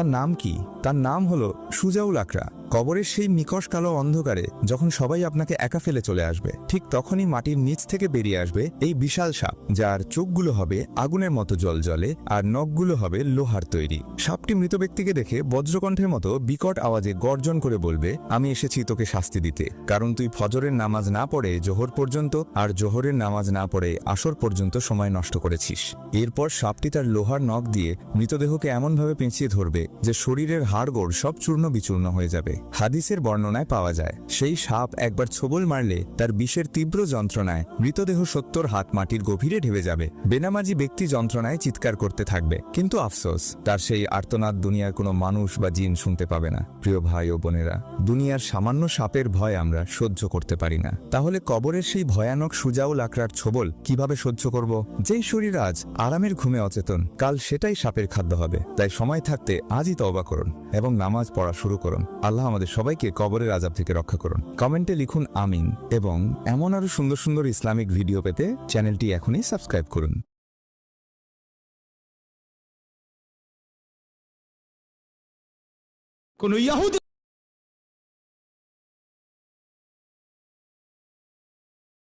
তার নাম কি? তার নাম হলো সুজাউল আকরা। কবরের সেই নিকষ কালো অন্ধকারে যখন সবাই আপনাকে একা ফেলে চলে আসবে, ঠিক তখনই মাটির নিচ থেকে বেরিয়ে আসবে এই বিশাল সাপ, যার চোখগুলো হবে আগুনের মতো জ্বলজ্বলে আর নখগুলো হবে লোহার তৈরি। সাপটি মৃত ব্যক্তিকে দেখে বজ্রকণ্ঠের মতো বিকট আওয়াজে গর্জন করে বলবে, আমি এসেছি তোকে শাস্তি দিতে, কারণ তুই ফজরের নামাজ না পড়ে জোহর পর্যন্ত আর জোহরের নামাজ না পড়ে আসর পর্যন্ত সময় নষ্ট করেছিস। এরপর সাপটি তার লোহার নখ দিয়ে মৃতদেহকে এমনভাবে পেঁচিয়ে ধরবে যে শরীরের হাড়গোড় সব চূর্ণ বিচূর্ণ হয়ে যাবে। হাদিসের বর্ণনায় পাওয়া যায়, সেই সাপ একবার ছোবল মারলে তার বিষের তীব্র যন্ত্রণায় মৃতদেহ ৭০ হাত মাটির গভীরে ঢেবে যাবে। বেনামাজি ব্যক্তি যন্ত্রণায় চিৎকার করতে থাকবে, কিন্তু আফসোস, তার সেই আর্তনাদ দুনিয়ার কোনো মানুষ বা জিন শুনতে পাবে না। প্রিয় ভাই ও বোনেরা, দুনিয়ার সামান্য সাপের ভয় আমরা সহ্য করতে পারি না, তাহলে কবরের সেই ভয়ানক সুজাউল আকরার ছোবল কিভাবে সহ্য করব? যেই শরীর আজ আরামের ঘুমে অচেতন, কাল সেটাই সাপের খাদ্য হবে। তাই সময় থাকতে আজই তওবা করুন এবং নামাজ পড়া শুরু করুন। আল্লাহ আমাদের সবাইকে কবরের আযাব থেকে রক্ষা করুন। কমেন্টে লিখুন আমিন, এবং এমন আরো সুন্দর সুন্দর ইসলামিক ভিডিও পেতে চ্যানেলটি এখনই সাবস্ক্রাইব করুন। কোন ইহুদি